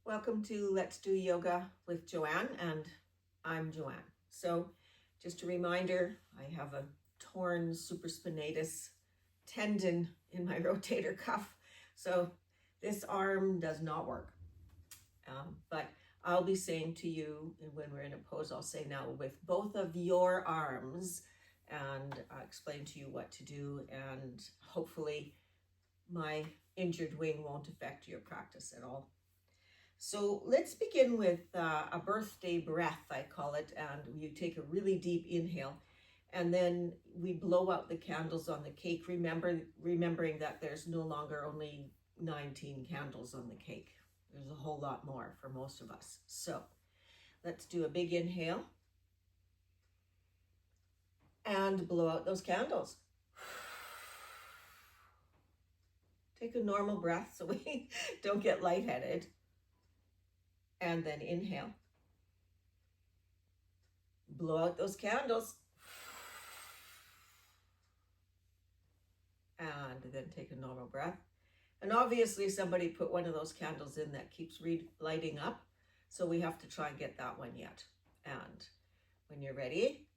Welcome to Let's Do Yoga with Joanne, and I'm Joanne. So just a reminder, I have a torn supraspinatus tendon in my rotator cuff. So this arm does not work. But I'll be saying to you when we're in a pose, I'll say now with both of your arms and explain to you what to do, and hopefully my injured wing won't affect your practice at all. So let's begin with a birthday breath, I call it, and you take a really deep inhale, and then we blow out the candles on the cake, remembering that there's no longer only 19 candles on the cake. There's a whole lot more for most of us. So let's do a big inhale and blow out those candles. Take a normal breath so we don't get lightheaded. And then inhale. Blow out those candles. And then take a normal breath. And obviously somebody put one of those candles in that keeps lighting up. So we have to try and get that one yet. And when you're ready,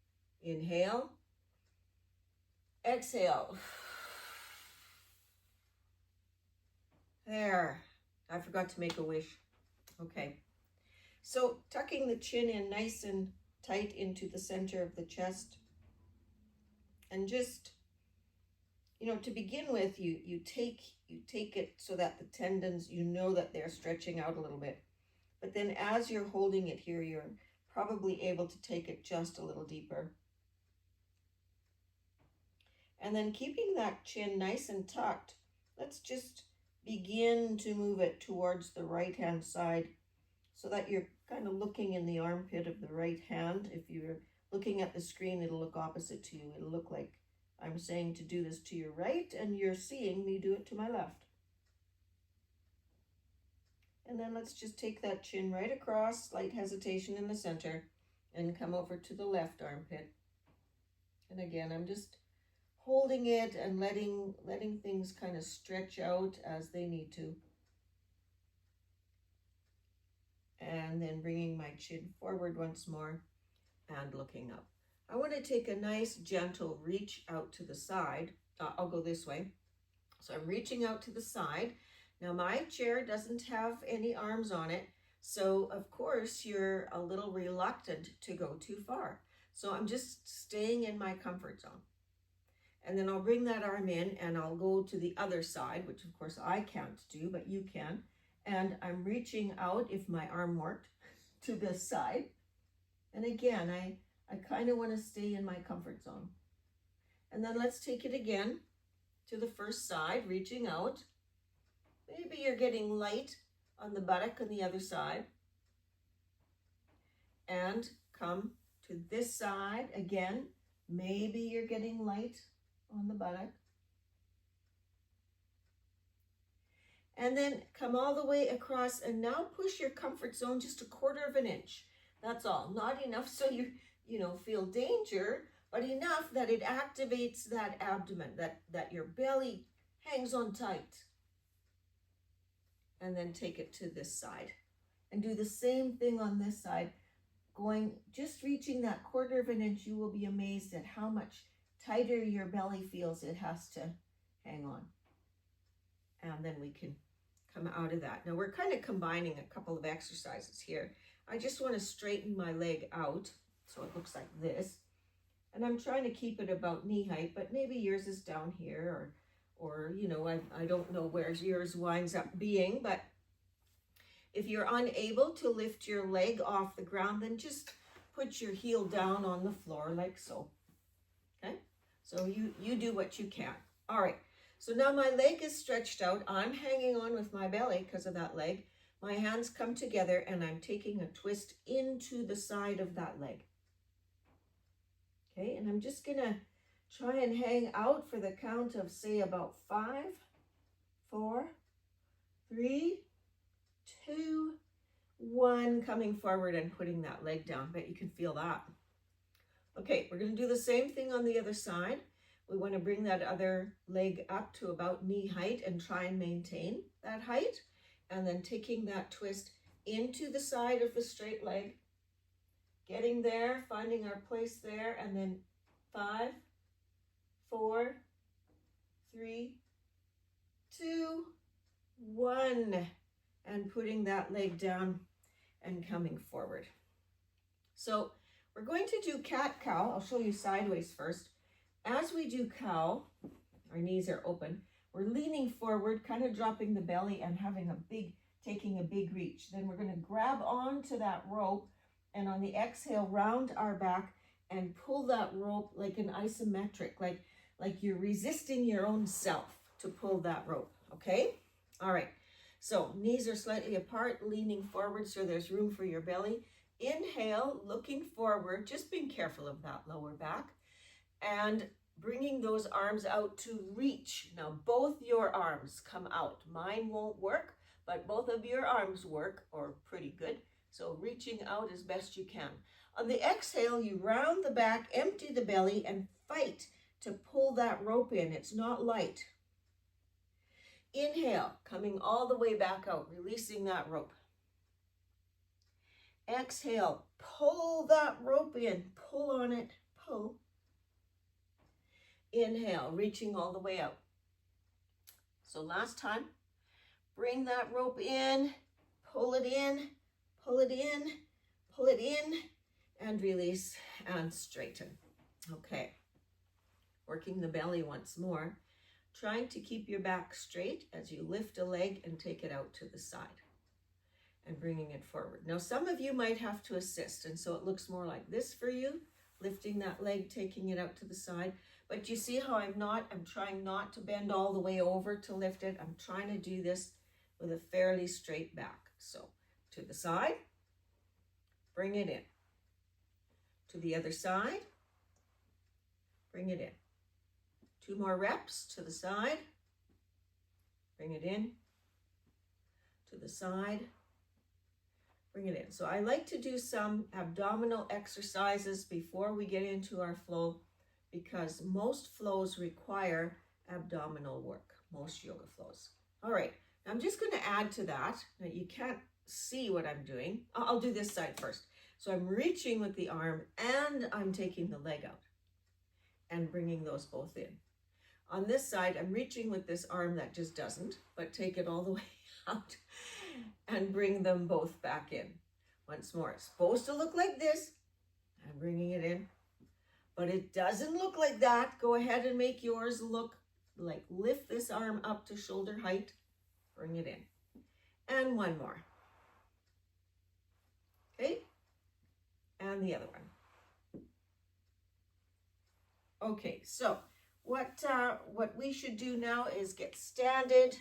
inhale, exhale. There. I forgot to make a wish. Okay. So tucking the chin in nice and tight into the center of the chest. And just, to begin with, you take it so that the tendons, that they're stretching out a little bit. But then as you're holding it here, you're probably able to take it just a little deeper. And then keeping that chin nice and tucked, let's just begin to move it towards the right-hand side so that you're kind of looking in the armpit of the right hand. If you're looking at the screen, it'll look opposite to you. It'll look like I'm saying to do this to your right, and you're seeing me do it to my left. And then let's just take that chin right across, slight hesitation in the center, and come over to the left armpit. And again, I'm just holding it and letting things kind of stretch out as they need to. And then bringing my chin forward once more and looking up. I want to take a nice gentle reach out to the side. I'll go this way. So I'm reaching out to the side. Now my chair doesn't have any arms on it. So of course you're a little reluctant to go too far. So I'm just staying in my comfort zone. And then I'll bring that arm in and I'll go to the other side, which of course I can't do, but you can. And I'm reaching out, if my arm worked, to this side. And again, I kind of want to stay in my comfort zone. And then let's take it again to the first side, reaching out. Maybe you're getting light on the buttock on the other side. And come to this side again. Maybe you're getting light on the buttock. And then come all the way across, and now push your comfort zone just a 1/4 of an inch. That's all. Not enough so you feel danger, but enough that it activates that abdomen, that your belly hangs on tight. And then take it to this side. And do the same thing on this side. Just reaching that 1/4 of an inch, you will be amazed at how much tighter your belly feels it has to hang on. And then we can come out of that. Now we're kind of combining a couple of exercises here. I just want to straighten my leg out so it looks like this. And I'm trying to keep it about knee height, but maybe yours is down here or I don't know where yours winds up being, but if you're unable to lift your leg off the ground, then just put your heel down on the floor like so. Okay? So you do what you can. All right. So now my leg is stretched out. I'm hanging on with my belly because of that leg. My hands come together and I'm taking a twist into the side of that leg. Okay, and I'm just going to try and hang out for the count of, say, about 5, 4, 3, 2, 1, coming forward and putting that leg down. Bet you can feel that. Okay, we're going to do the same thing on the other side. We want to bring that other leg up to about knee height and try and maintain that height. And then taking that twist into the side of the straight leg, getting there, finding our place there, and then 5, 4, 3, 2, 1, and putting that leg down and coming forward. So we're going to do cat-cow. I'll show you sideways first. As we do cow, our knees are open. We're leaning forward, kind of dropping the belly and taking a big reach. Then we're going to grab onto that rope and on the exhale, round our back and pull that rope like an isometric, like you're resisting your own self to pull that rope, okay? All right, so knees are slightly apart, leaning forward so there's room for your belly. Inhale, looking forward, just being careful of that lower back, and bringing those arms out to reach. Now, both your arms come out. Mine won't work, but both of your arms work, or pretty good. So reaching out as best you can. On the exhale, you round the back, empty the belly, and fight to pull that rope in. It's not light. Inhale, coming all the way back out, releasing that rope. Exhale, pull that rope in, pull on it, pull. Inhale, reaching all the way out. So last time, bring that rope in, pull it in, pull it in, pull it in, and release and straighten. Okay, working the belly once more, trying to keep your back straight as you lift a leg and take it out to the side and bringing it forward. Now, some of you might have to assist, and so it looks more like this for you, lifting that leg, taking it out to the side. But you see how I'm trying not to bend all the way over to lift it. I'm trying to do this with a fairly straight back. So to the side, bring it in. To the other side, bring it in. 2 more reps to the side, bring it in. To the side, bring it in. So I like to do some abdominal exercises before we get into our flow, because most flows require abdominal work, most yoga flows. All right, I'm just going to add to that. Now, you can't see what I'm doing. I'll do this side first. So I'm reaching with the arm and I'm taking the leg out and bringing those both in. On this side, I'm reaching with this arm that just doesn't, but take it all the way out and bring them both back in. Once more, it's supposed to look like this. I'm bringing it in. But it doesn't look like that. Go ahead and make yours look like, lift this arm up to shoulder height, bring it in. And one more. Okay, and the other one. Okay, so what we should do now is get standing,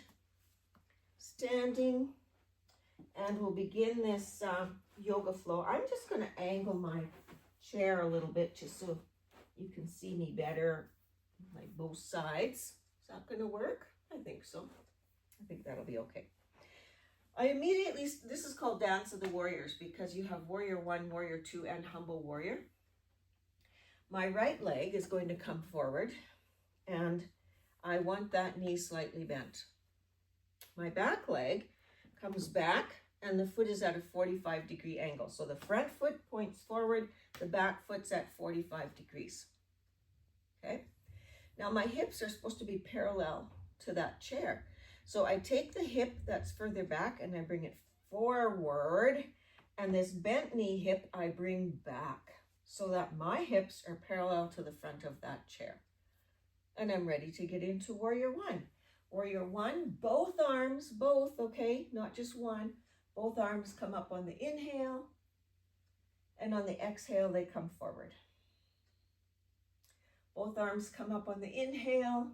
and we'll begin this yoga flow. I'm just going to angle my chair a little bit just so you can see me better, like both sides. Is that going to work? I think so. I think that'll be okay. This is called Dance of the Warriors because you have Warrior 1, Warrior 2, and Humble Warrior. My right leg is going to come forward, and I want that knee slightly bent. My back leg comes back, and the foot is at a 45-degree angle. So the front foot points forward, the back foot's at 45 degrees. Okay? Now my hips are supposed to be parallel to that chair. So I take the hip that's further back and I bring it forward, and this bent knee hip I bring back so that my hips are parallel to the front of that chair. And I'm ready to get into Warrior 1. Warrior 1, both arms, okay, not just one. Both arms come up on the inhale, and on the exhale, they come forward. Both arms come up on the inhale,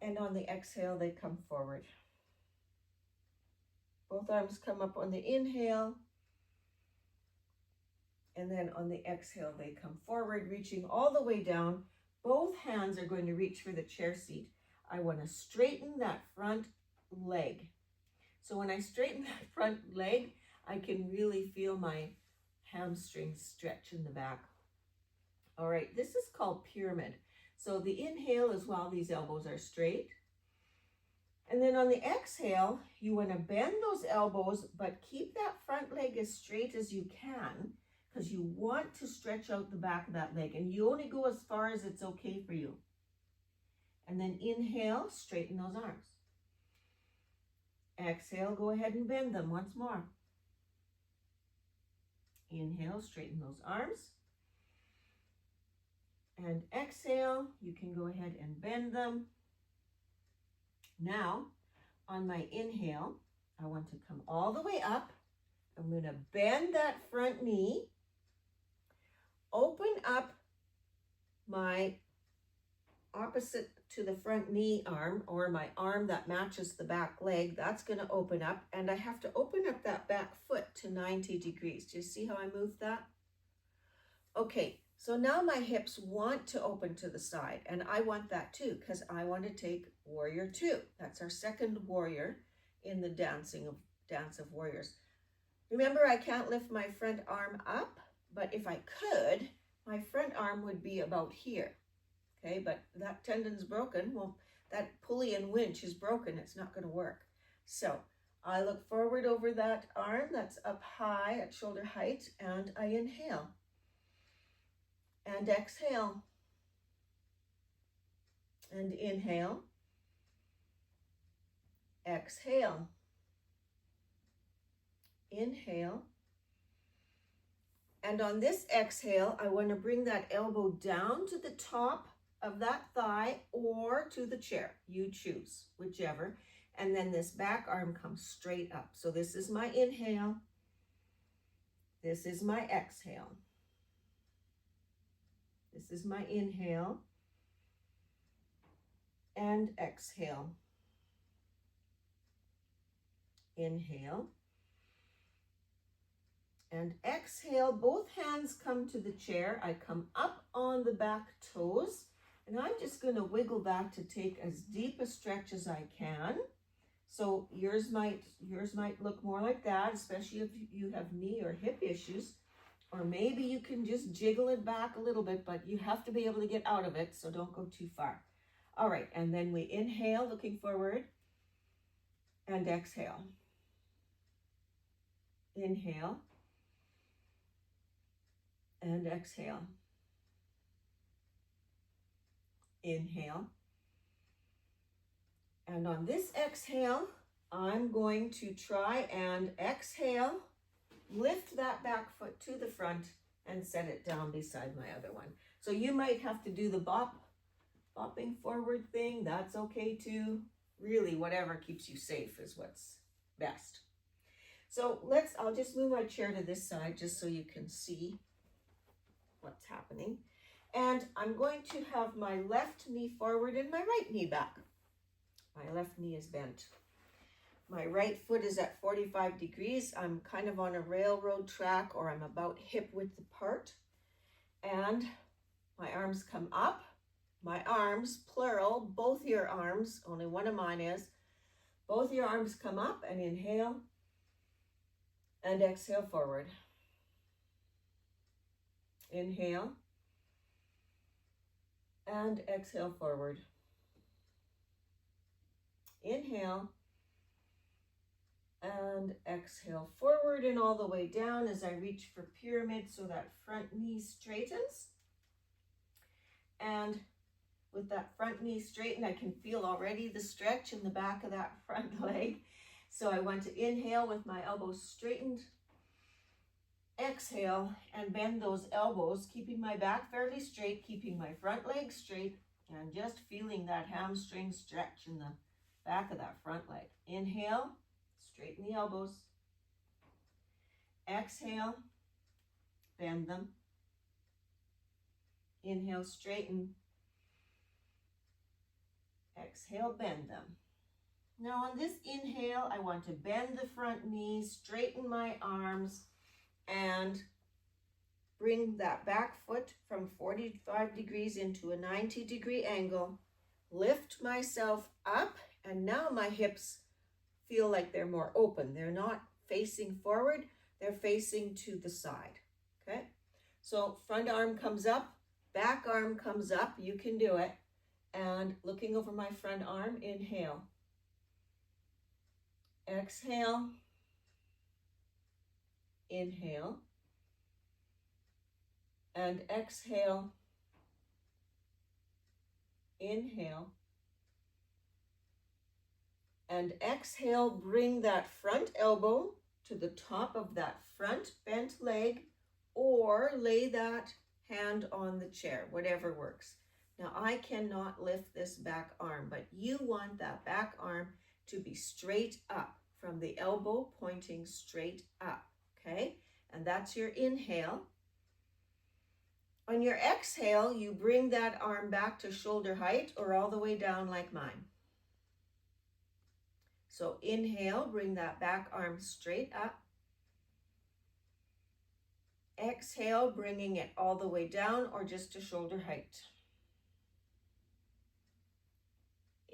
and on the exhale, they come forward. Both arms come up on the inhale, and then on the exhale, they come forward, reaching all the way down. Both hands are going to reach for the chair seat. I want to straighten that front leg. So when I straighten that front leg, I can really feel my hamstrings stretch in the back. All right, this is called pyramid. So the inhale is while these elbows are straight. And then on the exhale, you want to bend those elbows, but keep that front leg as straight as you can, because you want to stretch out the back of that leg, and you only go as far as it's okay for you. And then inhale, straighten those arms. Exhale, go ahead and bend them once more. Inhale, straighten those arms. And exhale, you can go ahead and bend them. Now, on my inhale, I want to come all the way up. I'm going to bend that front knee, open up my opposite to the front knee arm, or my arm that matches the back leg. That's going to open up, and I have to open up that back foot to 90 degrees. Do you see how I moved that? Okay, so now my hips want to open to the side, and I want that too, because I want to take warrior 2. That's our second warrior in the dance of warriors. Remember, I can't lift my front arm up, but if I could, my front arm would be about here. Okay, but that tendon's broken. Well, that pulley and winch is broken. It's not going to work. So I look forward over that arm that's up high at shoulder height, and I inhale. And exhale. And inhale. Exhale. Inhale. And on this exhale, I want to bring that elbow down to the top of that thigh or to the chair. You choose, whichever. And then this back arm comes straight up. So this is my inhale. This is my exhale. This is my inhale and exhale. Inhale and exhale. Both hands come to the chair. I come up on the back toes, and I'm just going to wiggle that to take as deep a stretch as I can. So yours might look more like that, especially if you have knee or hip issues. Or maybe you can just jiggle it back a little bit, but you have to be able to get out of it, so don't go too far. All right, and then we inhale, looking forward, and exhale. Inhale, and exhale. Inhale. And on this exhale, I'm going to try and exhale, lift that back foot to the front and set it down beside my other one. So you might have to do the bopping forward thing. That's okay too. Really, whatever keeps you safe is what's best. So I'll just move my chair to this side just so you can see what's happening. And I'm going to have my left knee forward and my right knee back. My left knee is bent. My right foot is at 45 degrees. I'm kind of on a railroad track, or I'm about hip width apart. And my arms come up. My arms, plural, both your arms, only one of mine is. Both your arms come up and inhale and exhale forward. Inhale and exhale forward. Inhale and exhale forward and all the way down as I reach for pyramid so that front knee straightens. And with that front knee straightened, I can feel already the stretch in the back of that front leg. So I want to inhale with my elbows straightened. Exhale and bend those elbows, keeping my back fairly straight, keeping my front leg straight, and just feeling that hamstring stretch in the back of that front leg. Inhale, straighten the elbows. Exhale, bend them. Inhale, straighten. Exhale, bend them. Now on this inhale, I want to bend the front knee, straighten my arms, and bring that back foot from 45 degrees into a 90-degree angle. Lift myself up, and now my hips feel like they're more open. They're not facing forward, they're facing to the side. Okay? So front arm comes up, back arm comes up, you can do it. And looking over my front arm, inhale. Exhale, inhale, and exhale, inhale, and exhale. Bring that front elbow to the top of that front bent leg, or lay that hand on the chair, whatever works. Now, I cannot lift this back arm, but you want that back arm to be straight up, from the elbow pointing straight up, okay? And that's your inhale. On your exhale, you bring that arm back to shoulder height or all the way down like mine. So inhale, bring that back arm straight up. Exhale, bringing it all the way down or just to shoulder height.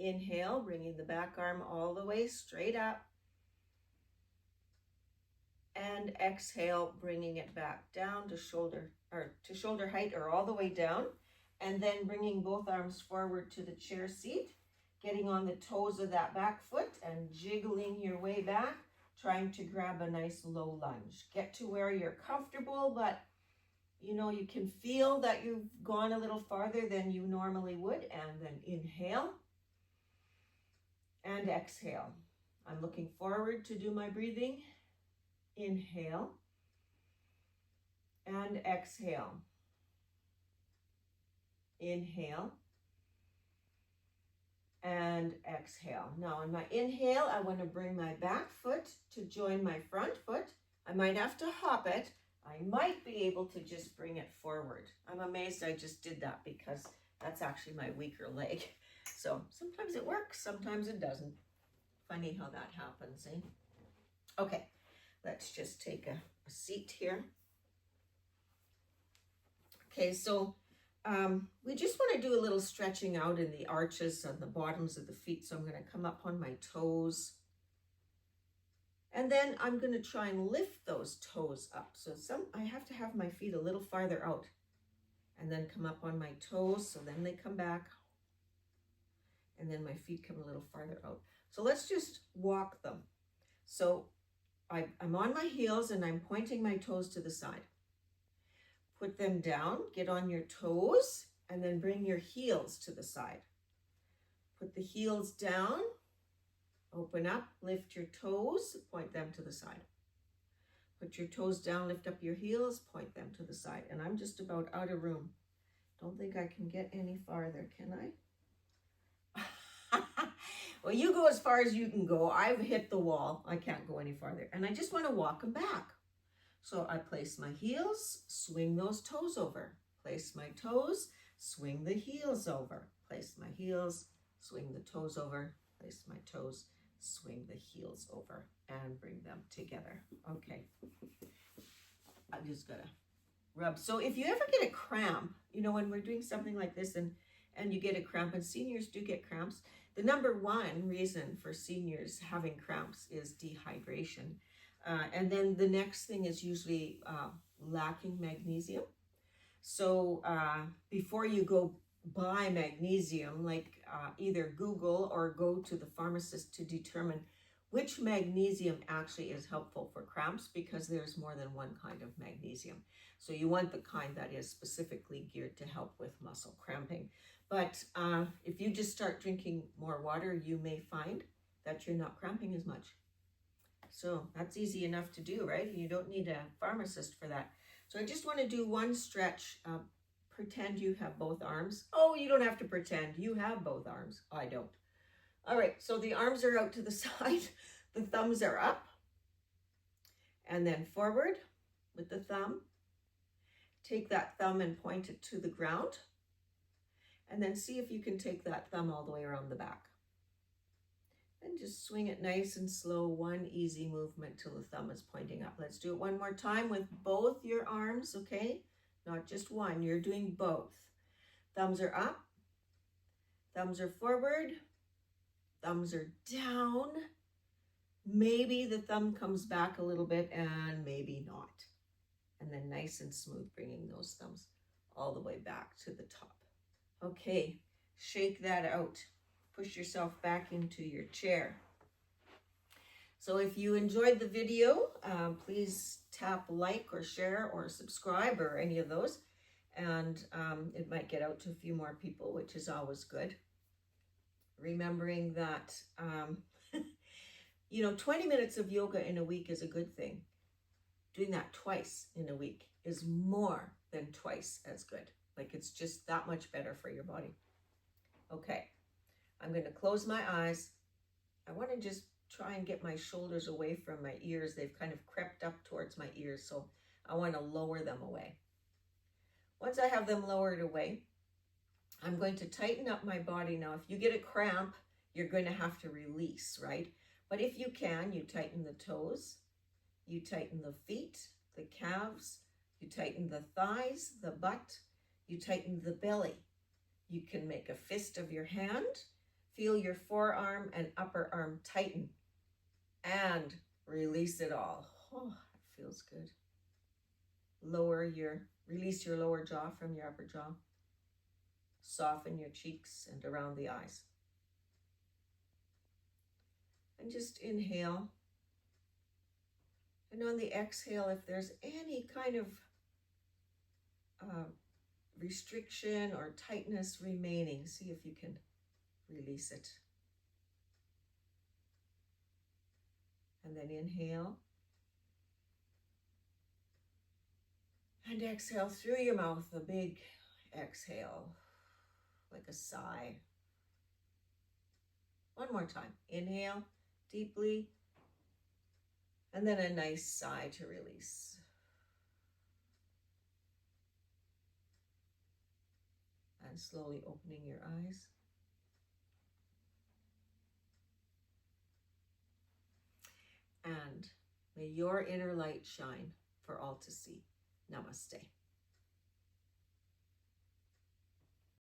Inhale, bringing the back arm all the way straight up. And exhale, bringing it back down to shoulder height or all the way down. And then bringing both arms forward to the chair seat, getting on the toes of that back foot and jiggling your way back, trying to grab a nice low lunge. Get to where you're comfortable, but you know, you can feel that you've gone a little farther than you normally would. And then inhale and exhale. I'm looking forward to do my breathing. Inhale and exhale. Inhale and exhale. Now in my inhale, I want to bring my back foot to join my front foot. I might have to hop it. I might be able to just bring it forward. I'm amazed I just did that because that's actually my weaker leg. So sometimes it works, sometimes it doesn't. Funny how that happens, eh? Okay, let's just take a seat here. Okay, so we just want to do a little stretching out in the arches on the bottoms of the feet. So I'm going to come up on my toes. And then I'm going to try and lift those toes up. So I have to have my feet a little farther out. And then come up on my toes. So then they come back. And then my feet come a little farther out. So let's just walk them. So I'm on my heels and I'm pointing my toes to the side. Put them down, get on your toes, and then bring your heels to the side. Put the heels down, open up, lift your toes, point them to the side. Put your toes down, lift up your heels, point them to the side. And I'm just about out of room. Don't think I can get any farther, can I? Well, you go as far as you can go. I've hit the wall. I can't go any farther. And I just want to walk them back. So I place my heels, swing those toes over. Place my toes, swing the heels over. Place my heels, swing the toes over. Place my toes, swing the heels over. And bring them together. Okay. I'm just going to rub. So if you ever get a cramp, you know, when we're doing something like this and you get a cramp, and seniors do get cramps, the number one reason for seniors having cramps is dehydration. And then the next thing is usually lacking magnesium. So before you go buy magnesium, like either Google or go to the pharmacist to determine which magnesium actually is helpful for cramps, because there's more than one kind of magnesium. So you want the kind that is specifically geared to help with muscle cramping. But if you just start drinking more water, you may find that you're not cramping as much. So that's easy enough to do, right? You don't need a pharmacist for that. So I just want to do one stretch. Pretend you have both arms. Oh, you don't have to pretend. You have both arms. I don't. All right, so the arms are out to the side. The thumbs are up. And then forward with the thumb. Take that thumb and point it to the ground. And then see if you can take that thumb all the way around the back. And just swing it nice and slow, one easy movement till the thumb is pointing up. Let's do it one more time with both your arms, okay? Not just one, you're doing both. Thumbs are up, thumbs are forward, thumbs are down. Maybe the thumb comes back a little bit and maybe not. And then nice and smooth, bringing those thumbs all the way back to the top. Okay, shake that out. Push yourself back into your chair. So if you enjoyed the video, please tap like or share or subscribe or any of those. And it might get out to a few more people, which is always good. Remembering that, 20 minutes of yoga in a week is a good thing. Doing that twice in a week is more than twice as good. Like, it's just that much better for your body. Okay, I'm going to close my eyes. I want to just try and get my shoulders away from my ears. They've kind of crept up towards my ears, so I want to lower them away. Once I have them lowered away, I'm going to tighten up my body. Now, if you get a cramp, you're going to have to release, right? But if you can, you tighten the toes, you tighten the feet, the calves, you tighten the thighs, the butt, you tighten the belly. You can make a fist of your hand, feel your forearm and upper arm tighten, and release it all. Oh, it feels good. Release your lower jaw from your upper jaw. Soften your cheeks and around the eyes. And just inhale. And on the exhale, if there's any kind of restriction or tightness remaining, see if you can release it. And then inhale. And exhale through your mouth, a big exhale, like a sigh. One more time. Inhale deeply. And then a nice sigh to release. And slowly opening your eyes. And may your inner light shine for all to see. Namaste.